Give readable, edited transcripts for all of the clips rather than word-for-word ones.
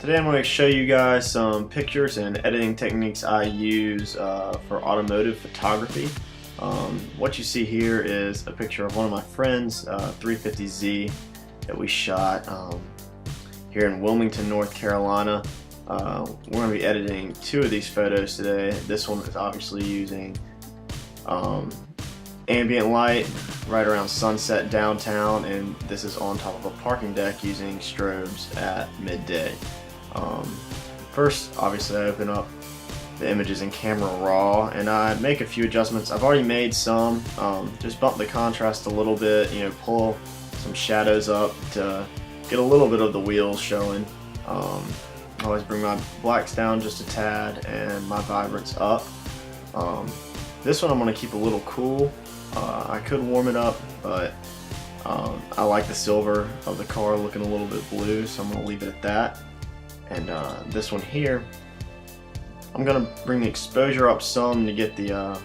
Today I'm going to show you guys some pictures and editing techniques I use for automotive photography. What you see here is a picture of one of my friends, 350Z, that we shot here in Wilmington, North Carolina. We're going to be editing two of these photos today. This one is obviously using ambient light right around sunset downtown, and this is on top of a parking deck using strobes at midday. First, obviously, I open up the images in Camera Raw and I make a few adjustments. I've already made some, just bump the contrast a little bit, pull some shadows up to get a little bit of the wheels showing. Always bring my blacks down just a tad and my vibrance up. This one I'm going to keep a little cool. I could warm it up, but I like the silver of the car looking a little bit blue, so I'm going to leave it at that. And this one here, I'm going to bring the exposure up some to get the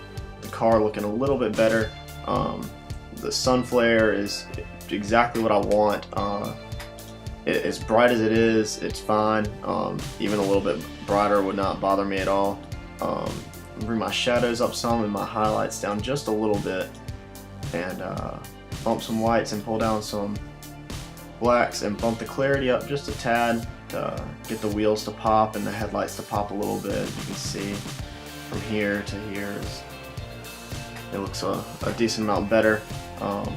car looking a little bit better. The sun flare is exactly what I want. As bright as it is, it's fine. Even a little bit brighter would not bother me at all. Bring my shadows up some and my highlights down just a little bit, and bump some whites and pull down some blacks and bump the clarity up just a tad to get the wheels to pop and the headlights to pop a little bit. You can see from here to here it looks a decent amount better. And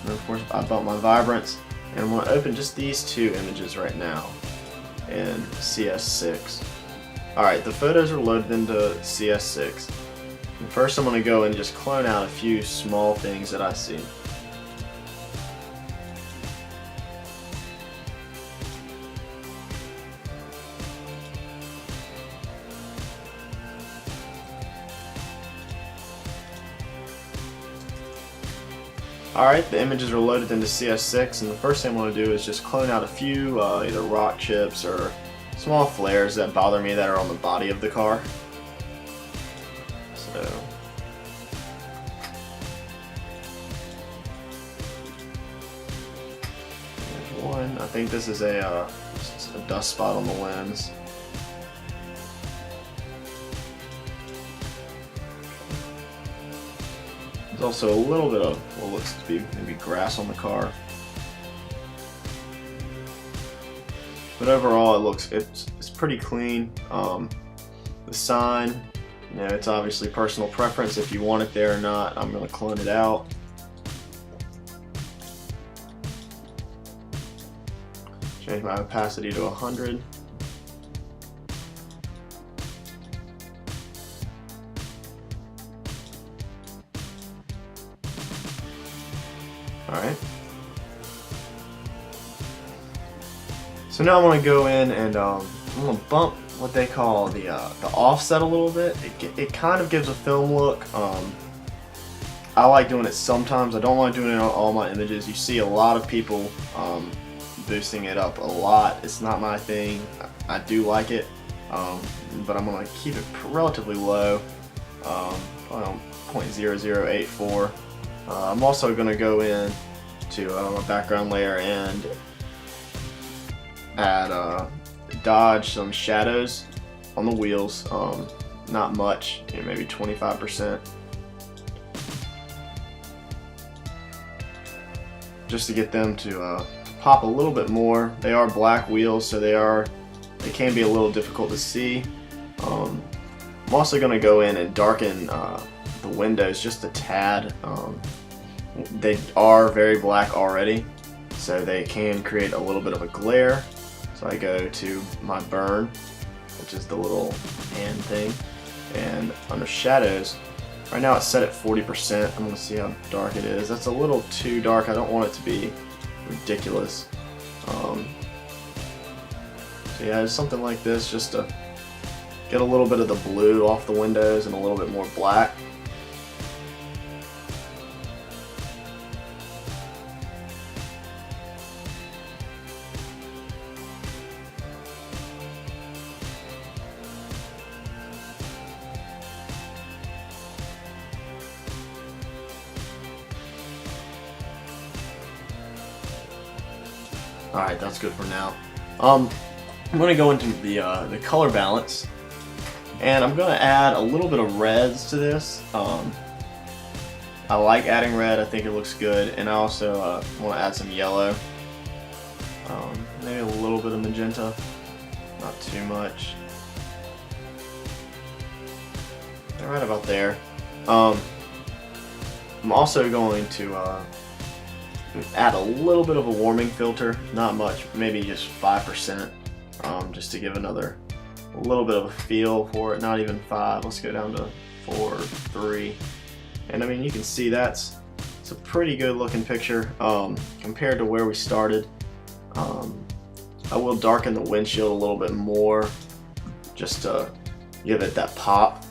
of course I bump my vibrance, and I'm going to open just these two images right now in CS6. Alright, the photos are loaded into CS6. And first I'm going to go and just clone out a few small things that I see. Alright, the images are loaded into CS6, and the first thing I'm going to do is just clone out a few either rock chips or small flares that bother me that are on the body of the car. So there's one. I think this is a dust spot on the lens. There's also a little bit of what looks to be maybe grass on the car. But overall, it's pretty clean. The sign, it's obviously personal preference if you want it there or not. I'm going to clone it out. Change my opacity to 100. Alright. So now I'm going to go in and I'm going to bump what they call the offset a little bit. It kind of gives a film look. I like doing it sometimes. I don't like doing it on all my images. You see a lot of people boosting it up a lot. It's not my thing. I do like it, but I'm going to keep it relatively low, 0.0084. I'm also going to go in to my background layer and add dodge some shadows on the wheels. Not much, maybe 25%, just to get them to pop a little bit more. They are black wheels, so they can be a little difficult to see. I'm also going to go in and darken the windows just a tad. They are very black already, so they can create a little bit of a glare. So I go to my burn, which is the little hand thing, and under shadows, right now it's set at 40%. I'm going to see how dark it is. That's a little too dark. I don't want it to be ridiculous. So yeah, just something like this, just to get a little bit of the blue off the windows and a little bit more black. Alright, that's good for now. I'm going to go into the color balance, and I'm going to add a little bit of reds to this. I like adding red, I think it looks good, and I also want to add some yellow. Maybe a little bit of magenta, not too much. Right about there. I'm also going to add a little bit of a warming filter, not much, maybe just 5%, just to give a little bit of a feel for it. Not even 5. Let's go down to 4, 3. And I mean, you can see it's a pretty good looking picture compared to where we started. I will darken the windshield a little bit more just to give it that pop.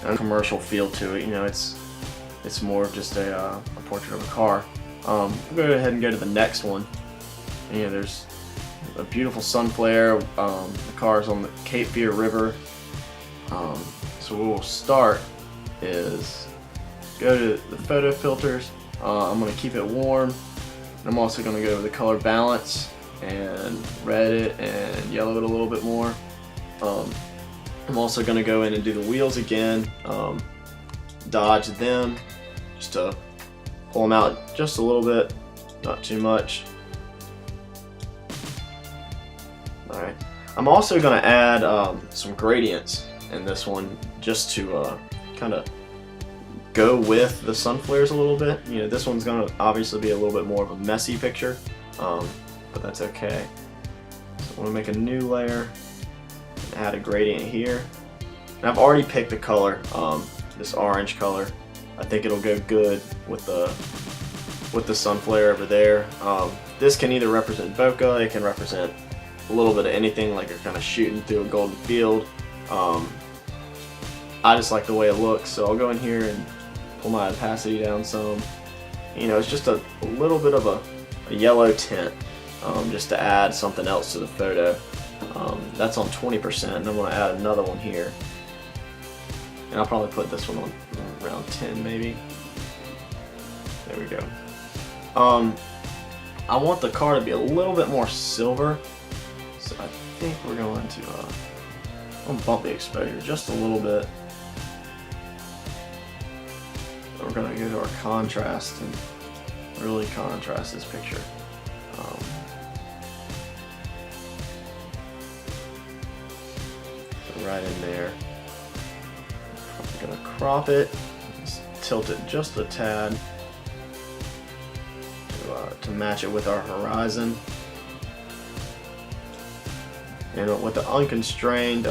A commercial feel to it, you know, it's more of just a portrait of a car. We'll go ahead and go to the next one. You know, there's a beautiful sun flare. The car's on the Cape Fear River. So what we'll start is go to the photo filters. I'm going to keep it warm. I'm also going to go to the color balance and red it and yellow it a little bit more. I'm also going to go in and do the wheels again, dodge them, just to pull them out just a little bit, not too much. Alright, I'm also going to add some gradients in this one just to kind of go with the sun flares a little bit. You know, this one's going to obviously be a little bit more of a messy picture, but that's okay. So I'm going to make a new layer. Add a gradient here, and I've already picked the color, this orange color. I think it'll go good with the sun flare over there. This can either represent bokeh, it can represent a little bit of anything, like you're kind of shooting through a golden field. I just like the way it looks, so I'll go in here and pull my opacity down some. You know, it's just a little bit of a yellow tint, just to add something else to the photo. That's on 20%, and I'm going to add another one here. And I'll probably put this one on around 10 maybe. There we go. I want the car to be a little bit more silver, so I think we're going to I'm gonna bump the exposure just a little bit. We're going to go to our contrast and really contrast this picture. Right in there. I'm going to crop it, just tilt it just a tad to match it with our horizon. And with the unconstrained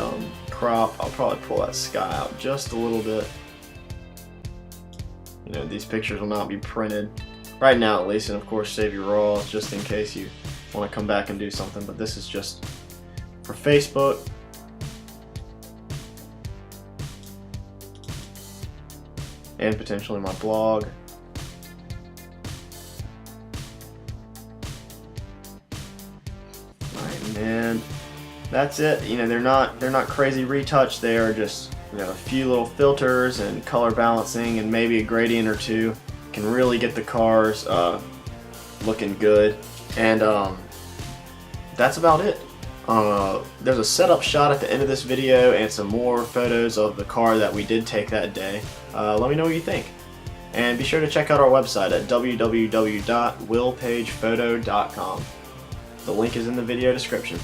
crop, I'll probably pull that sky out just a little bit. You know, these pictures will not be printed right now, at least, and of course save your raws just in case you want to come back and do something. But this is just for Facebook. And potentially my blog. Alright, and that's it. You know, they're not crazy retouched. They are just, you know, a few little filters and color balancing and maybe a gradient or two can really get the cars looking good. And that's about it. There's a setup shot at the end of this video and some more photos of the car that we did take that day. Let me know what you think. And be sure to check out our website at www.willpagephoto.com. The link is in the video description.